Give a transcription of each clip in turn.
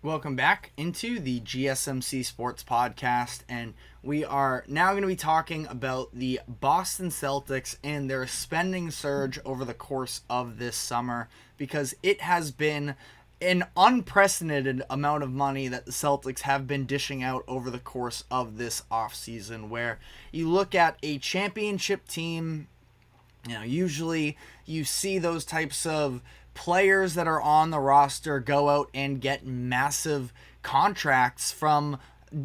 Welcome back into the GSMC Sports Podcast, and we are now going to be talking about the Boston Celtics and their spending surge over the course of this summer, because it has been an unprecedented amount of money that the Celtics have been dishing out over the course of this offseason, where you look at a championship team, usually you see those types of players that are on the roster go out and get massive contracts from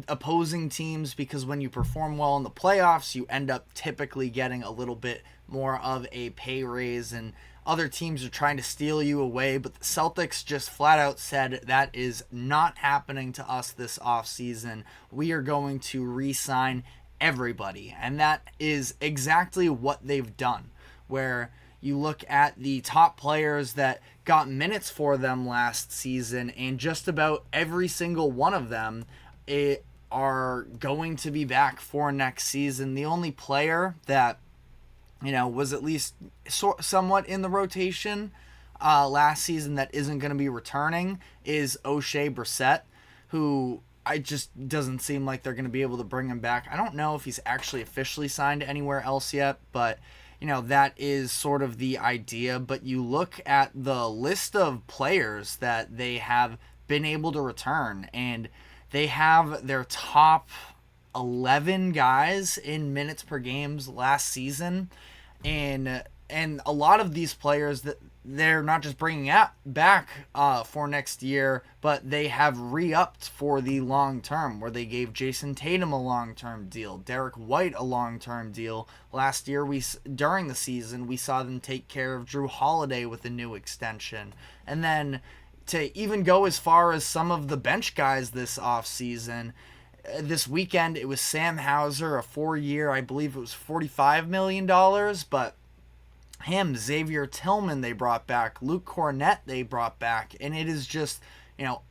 opposing teams, because when you perform well in the playoffs, you end up typically getting a little bit more of a pay raise, and other teams are trying to steal you away. But the Celtics just flat out said that is not happening to us this offseason. We are going to re-sign everybody, and that is exactly what they've done, where you look at the top players that got minutes for them last season, and just about every single one of them are going to be back for next season. The only player that, was at least somewhat in the rotation last season that isn't going to be returning is O'Shea Brissett, who just doesn't seem like they're going to be able to bring him back. I don't know if he's actually officially signed anywhere else yet, but that is sort of the idea. But you look at the list of players that they have been able to return, and they have their top 11 guys in minutes per games last season. And a lot of these players that they're not just bringing back for next year, but they have re-upped for the long term, where they gave Jason Tatum a long-term deal, Derek White a long-term deal. Last year, during the season, we saw them take care of Drew Holiday with a new extension. And then to even go as far as some of the bench guys this offseason, this weekend it was Sam Hauser, a 4-year, I believe it was $45 million, but him, Xavier Tillman they brought back, Luke Cornett they brought back, and it is just,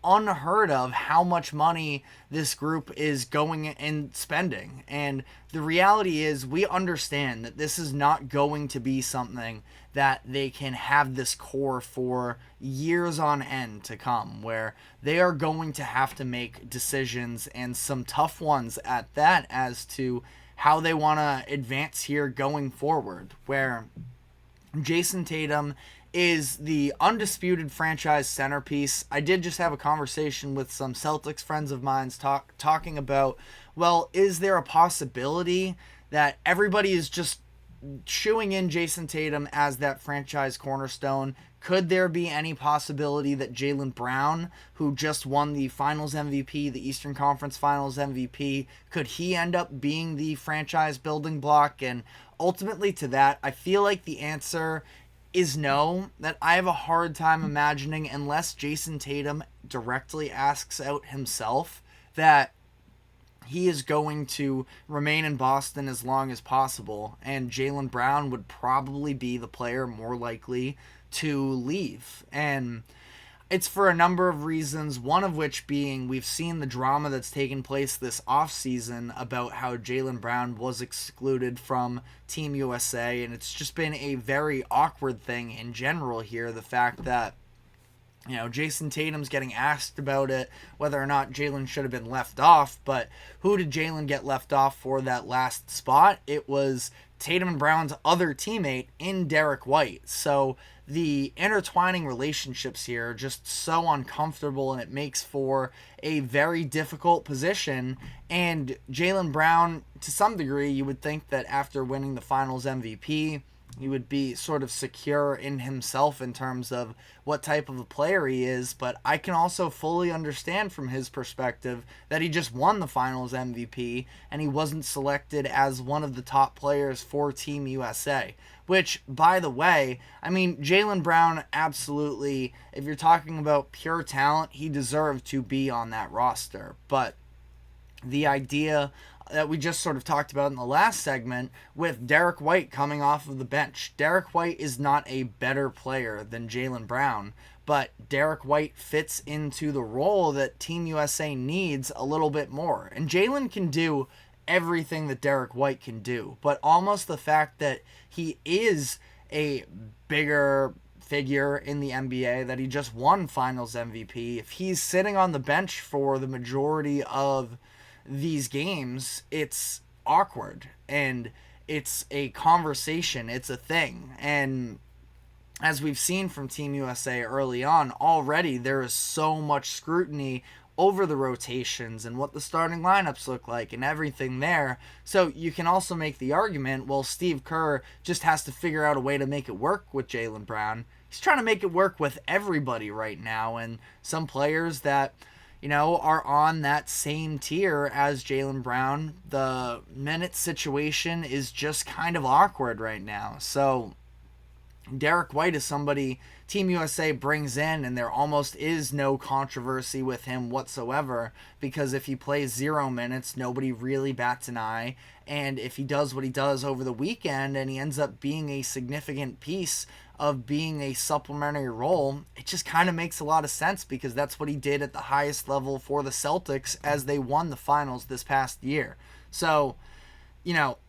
unheard of how much money this group is going and spending. And the reality is, we understand that this is not going to be something that they can have this core for years on end to come, where they are going to have to make decisions, and some tough ones at that, as to how they want to advance here going forward, where Jason Tatum is the undisputed franchise centerpiece. I did just have a conversation with some Celtics friends of mine talking about, well, is there a possibility that everybody is just chewing in Jason Tatum as that franchise cornerstone? Could there be any possibility that Jaylen Brown, who just won the Finals MVP, the Eastern Conference Finals MVP, could he end up being the franchise building block? And ultimately to that, I feel like the answer is no, that I have a hard time imagining, unless Jason Tatum directly asks out himself, that he is going to remain in Boston as long as possible, and Jaylen Brown would probably be the player more likely to leave. And it's for a number of reasons, one of which being we've seen the drama that's taken place this offseason about how Jaylen Brown was excluded from Team USA, and it's just been a very awkward thing in general here, the fact that Jason Tatum's getting asked about it, whether or not Jaylen should have been left off, but who did Jaylen get left off for that last spot? It was Tatum and Brown's other teammate in Derek White. So the intertwining relationships here are just so uncomfortable, and it makes for a very difficult position. And Jaylen Brown, to some degree, you would think that after winning the Finals MVP, he would be sort of secure in himself in terms of what type of a player he is, but I can also fully understand from his perspective that he just won the Finals MVP and he wasn't selected as one of the top players for Team USA. Which, by the way, Jaylen Brown absolutely, if you're talking about pure talent, he deserved to be on that roster. But the idea that we just sort of talked about in the last segment with Derek White coming off of the bench. Derek White is not a better player than Jaylen Brown, but Derek White fits into the role that Team USA needs a little bit more. And Jaylen can do everything that Derek White can do, but almost the fact that he is a bigger figure in the NBA, that he just won Finals MVP. If he's sitting on the bench for the majority of these games, it's awkward, and it's a conversation, it's a thing. And as we've seen from Team USA early on, already there is so much scrutiny over the rotations and what the starting lineups look like and everything there. So you can also make the argument, well, Steve Kerr just has to figure out a way to make it work with Jaylen Brown. He's trying to make it work with everybody right now, and some players that, are on that same tier as Jaylen Brown, the minute situation is just kind of awkward right now. So Derek White is somebody Team USA brings in, and there almost is no controversy with him whatsoever, because if he plays 0 minutes, nobody really bats an eye. And if he does what he does over the weekend and he ends up being a significant piece of being a supplementary role, it just kind of makes a lot of sense, because that's what he did at the highest level for the Celtics as they won the finals this past year. So,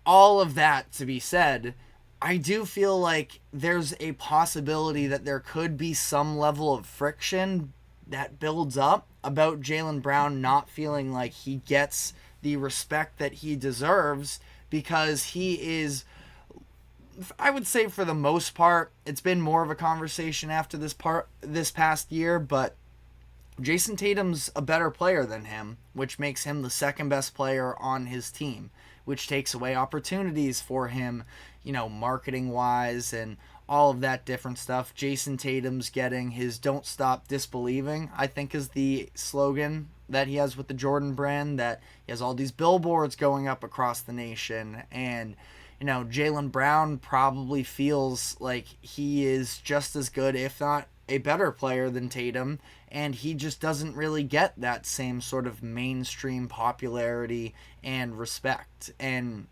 all of that to be said, I do feel like there's a possibility that there could be some level of friction that builds up about Jaylen Brown not feeling like he gets the respect that he deserves, because he is, I would say for the most part, it's been more of a conversation after this past year, but Jason Tatum's a better player than him, which makes him the second best player on his team, which takes away opportunities for him, marketing wise and all of that different stuff. Jason Tatum's getting his "Don't Stop Disbelieving," I think is the slogan that he has with the Jordan brand, that he has all these billboards going up across the nation. And Jaylen Brown probably feels like he is just as good, if not a better player than Tatum, and he just doesn't really get that same sort of mainstream popularity and respect. And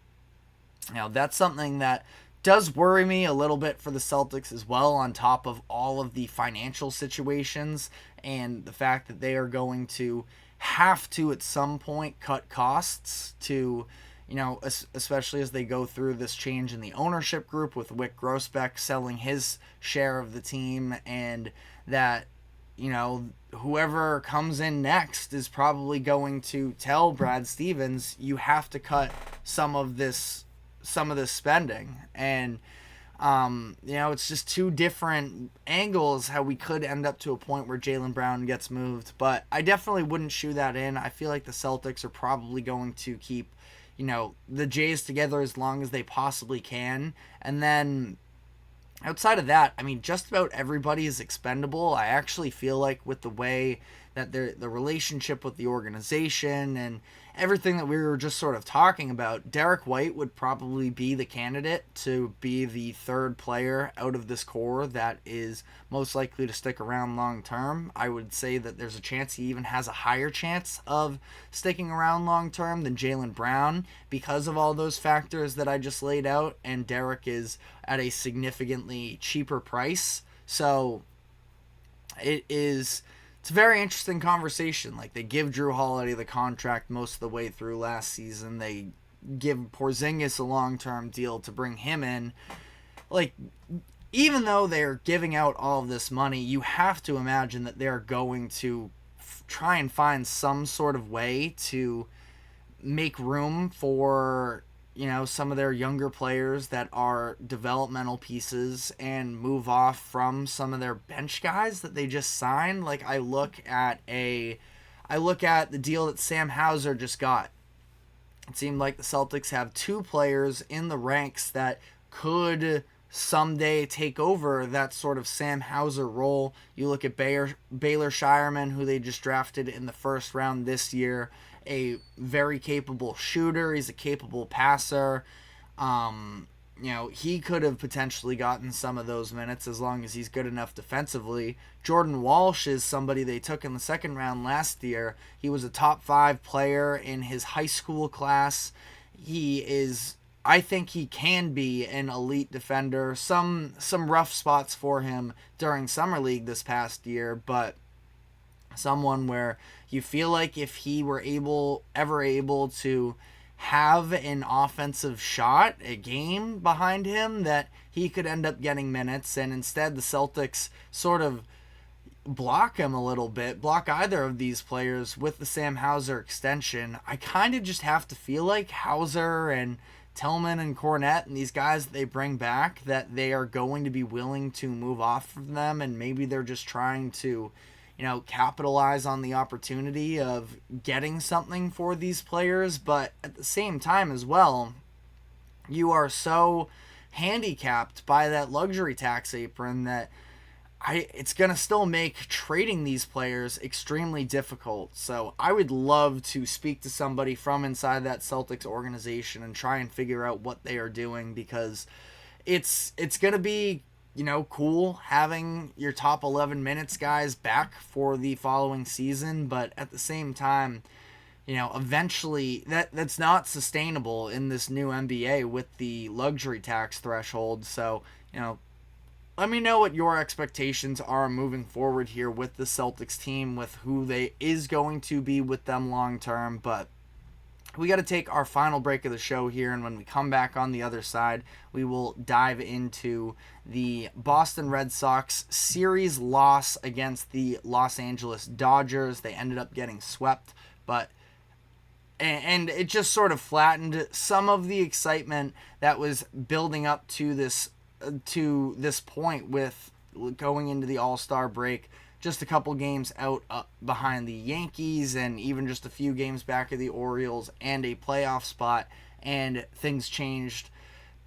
that's something that does worry me a little bit for the Celtics as well, on top of all of the financial situations and the fact that they are going to have to at some point cut costs to, especially as they go through this change in the ownership group with Wyc Grousbeck selling his share of the team, and that, whoever comes in next is probably going to tell Brad Stevens, you have to cut some of this spending. And it's just two different angles how we could end up to a point where Jaylen Brown gets moved. But I definitely wouldn't shoe that in. I feel like the Celtics are probably going to keep the Jays together as long as they possibly can, and then outside of that, just about everybody is expendable. I actually feel like with the way that the relationship with the organization and everything that we were just sort of talking about, Derek White would probably be the candidate to be the third player out of this core that is most likely to stick around long term. I would say that there's a chance he even has a higher chance of sticking around long term than Jaylen Brown, because of all those factors that I just laid out, and Derek is at a significantly cheaper price. So it's a very interesting conversation. Like, they give Drew Holiday the contract most of the way through last season. They give Porzingis a long-term deal to bring him in. Like, even though they're giving out all of this money, you have to imagine that they're going to try and find some sort of way to make room for some of their younger players that are developmental pieces, and move off from some of their bench guys that they just signed. Like, I look at the deal that Sam Hauser just got. It seemed like the Celtics have two players in the ranks that could someday take over that sort of Sam Hauser role. You look at Baylor Shireman, who they just drafted in the first round this year, a very capable shooter. He's a capable passer. He could have potentially gotten some of those minutes as long as he's good enough defensively. Jordan Walsh is somebody they took in the second round last year. He was a top 5 player in his high school class. I think he can be an elite defender. Some rough spots for him during Summer League this past year, but someone where you feel like if he were ever able to have an offensive shot, a game behind him, that he could end up getting minutes. And instead, the Celtics sort of block him a little bit, block either of these players with the Sam Hauser extension. I kind of just have to feel like Hauser and Tillman and Cornette and these guys that they bring back, that they are going to be willing to move off of them, and maybe they're just trying to, capitalize on the opportunity of getting something for these players. But at the same time as well, you are so handicapped by that luxury tax apron that it's going to still make trading these players extremely difficult. So I would love to speak to somebody from inside that Celtics organization and try and figure out what they are doing, because it's going to be, cool having your top 11 minutes guys back for the following season. But at the same time, eventually that's not sustainable in this new NBA with the luxury tax threshold. So, let me know what your expectations are moving forward here with the Celtics team, with who they is going to be with them long term. But we got to take our final break of the show here, and when we come back on the other side, we will dive into the Boston Red Sox series loss against the Los Angeles Dodgers. They ended up getting swept, and it just sort of flattened some of the excitement that was building up to this point with going into the All-Star break. Just a couple games out behind the Yankees, and even just a few games back of the Orioles, and a playoff spot, and things changed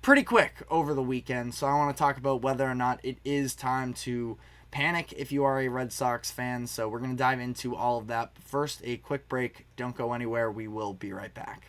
pretty quick over the weekend. So I want to talk about whether or not it is time to panic if you are a Red Sox fan. So we're going to dive into all of that. But first, a quick break. Don't go anywhere. We will be right back.